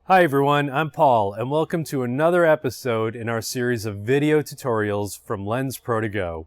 Hi everyone, I'm Paul and welcome to another episode in our series of video tutorials from Lens Pro to Go.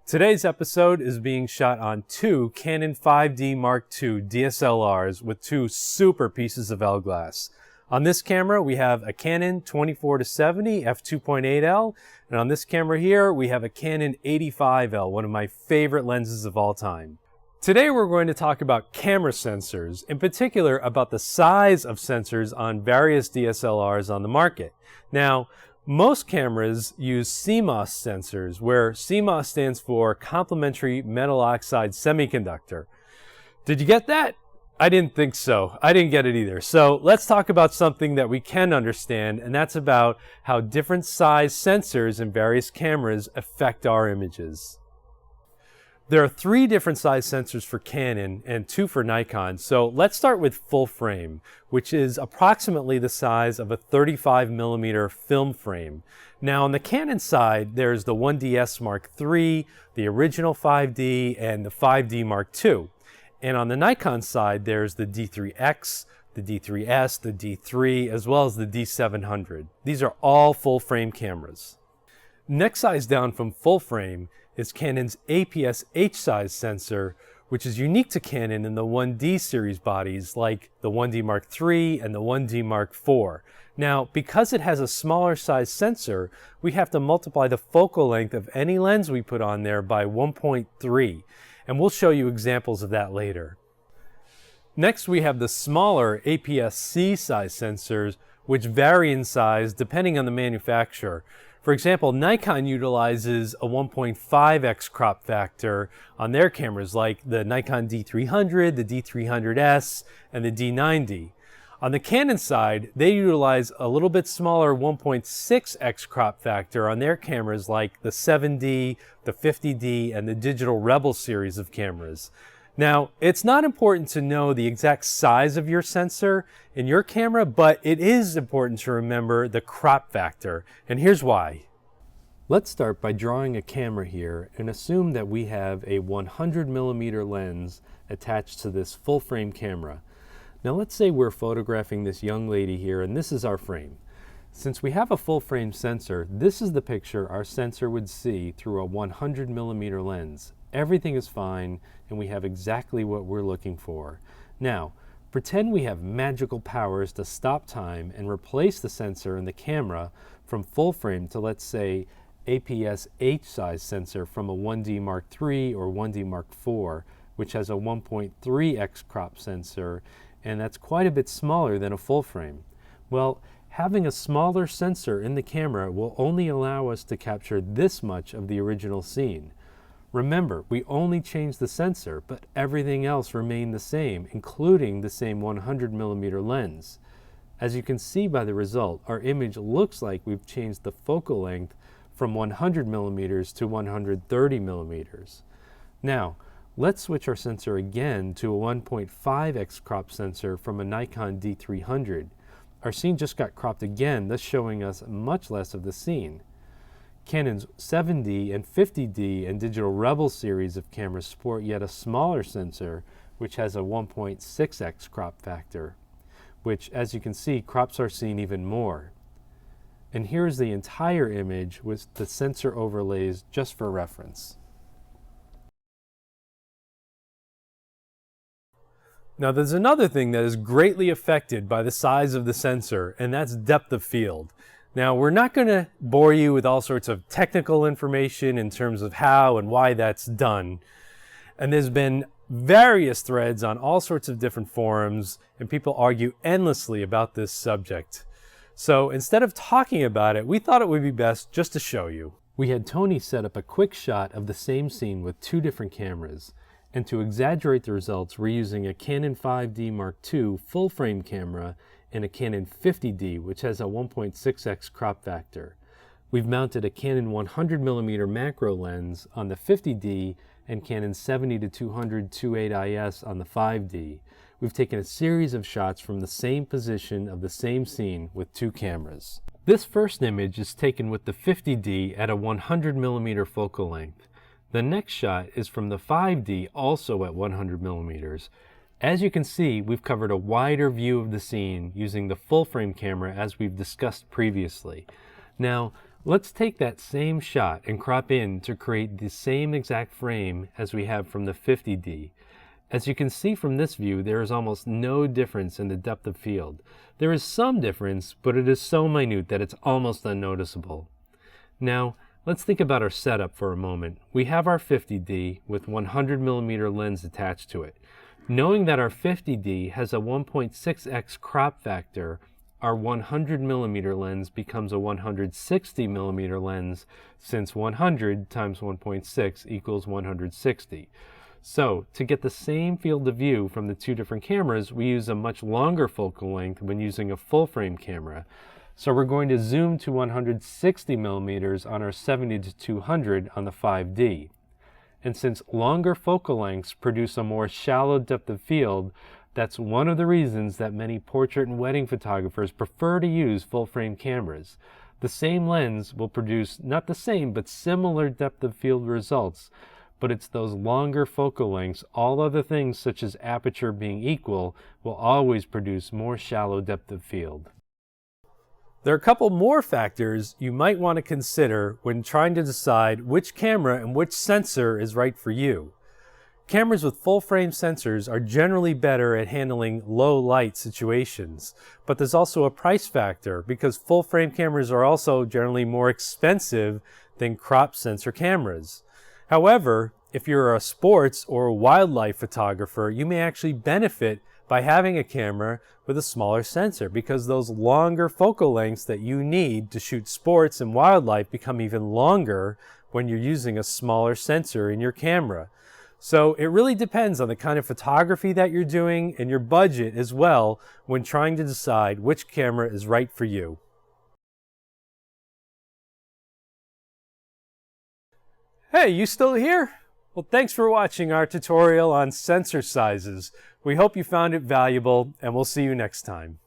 Today's episode is being shot on two Canon 5D Mark II DSLRs with two super pieces of L-glass. On this camera we have a Canon 24-70 f2.8L, and on this camera here we have a Canon 85L, one of my favorite lenses of all time. Today we're going to talk about camera sensors, in particular about the size of sensors on various DSLRs on the market. Now, most cameras use CMOS sensors, where CMOS stands for complementary metal oxide semiconductor. Did you get that? I didn't think so. I didn't get it either. So let's talk about something that we can understand, and that's about how different size sensors in various cameras affect our images. There are three different size sensors for Canon and two for Nikon. So let's start with full frame, which is approximately the size of a 35mm film frame. Now on the Canon side, there's the 1DS Mark III, the original 5D, and the 5D Mark II. And on the Nikon side, there's the D3X, the D3S, the D3, as well as the D700. These are all full frame cameras. Next size down from full frame is Canon's APS-H size sensor, which is unique to Canon in the 1D series bodies like the 1D Mark III and the 1D Mark IV. Now, because it has a smaller size sensor, we have to multiply the focal length of any lens we put on there by 1.3, and we'll show you examples of that later. Next, we have the smaller APS-C size sensors, which vary in size depending on the manufacturer. For example, Nikon utilizes a 1.5x crop factor on their cameras like the Nikon D300, the D300S, and the D90. On the Canon side, they utilize a little bit smaller 1.6x crop factor on their cameras like the 7D, the 50D, and the Digital Rebel series of cameras. Now, it's not important to know the exact size of your sensor in your camera, but it is important to remember the crop factor, and here's why. Let's start by drawing a camera here and assume that we have a 100mm lens attached to this full frame camera. Now let's say we're photographing this young lady here and this is our frame. Since we have a full frame sensor, this is the picture our sensor would see through a 100mm lens. Everything is fine and we have exactly what we're looking for. Now, pretend we have magical powers to stop time and replace the sensor in the camera from full frame to, let's say, APS-H size sensor from a 1D Mark III or 1D Mark IV, which has a 1.3x crop sensor, and that's quite a bit smaller than a full frame. Well, having a smaller sensor in the camera will only allow us to capture this much of the original scene. Remember, we only changed the sensor, but everything else remained the same, including the same 100mm lens. As you can see by the result, our image looks like we've changed the focal length from 100mm to 130mm. Now, let's switch our sensor again to a 1.5x crop sensor from a Nikon D300. Our scene just got cropped again, thus showing us much less of the scene. Canon's 7D and 50D and Digital Rebel series of cameras sport yet a smaller sensor, which has a 1.6x crop factor, which, as you can see, crops our scene even more. And here's the entire image with the sensor overlays just for reference. Now there's another thing that is greatly affected by the size of the sensor, and that's depth of field. Now, we're not going to bore you with all sorts of technical information in terms of how and why that's done. And there's been various threads on all sorts of different forums, and people argue endlessly about this subject. So instead of talking about it, we thought it would be best just to show you. We had Tony set up a quick shot of the same scene with two different cameras. And to exaggerate the results, we're using a Canon 5D Mark II full frame camera and a Canon 50D, which has a 1.6x crop factor. We've mounted a Canon 100mm macro lens on the 50D and Canon 70-200 2.8 IS on the 5D. We've taken a series of shots from the same position of the same scene with two cameras. This first image is taken with the 50D at a 100mm focal length. The next shot is from the 5D, also at 100mm. As you can see, we've covered a wider view of the scene using the full frame camera as we've discussed previously. Now, let's take that same shot and crop in to create the same exact frame as we have from the 50D. As you can see from this view, there is almost no difference in the depth of field. There is some difference, but it is so minute that it's almost unnoticeable. Now, let's think about our setup for a moment. We have our 50D with 100mm lens attached to it. Knowing that our 50D has a 1.6x crop factor, our 100mm lens becomes a 160mm lens, since 100 times 1.6 equals 160. So, to get the same field of view from the two different cameras, we use a much longer focal length when using a full frame camera. So we're going to zoom to 160mm on our 70-200 on the 5D. And since longer focal lengths produce a more shallow depth of field, that's one of the reasons that many portrait and wedding photographers prefer to use full frame cameras. The same lens will produce not the same but similar depth of field results, but it's those longer focal lengths, all other things such as aperture being equal, will always produce more shallow depth of field. There are a couple more factors you might want to consider when trying to decide which camera and which sensor is right for you. Cameras with full frame sensors are generally better at handling low light situations, but there's also a price factor because full frame cameras are also generally more expensive than crop sensor cameras. However, if you're a sports or wildlife photographer, you may actually benefit by having a camera with a smaller sensor because those longer focal lengths that you need to shoot sports and wildlife become even longer when you're using a smaller sensor in your camera. So it really depends on the kind of photography that you're doing and your budget as well when trying to decide which camera is right for you. Hey, you still here? Well, thanks for watching our tutorial on sensor sizes. We hope you found it valuable, and we'll see you next time.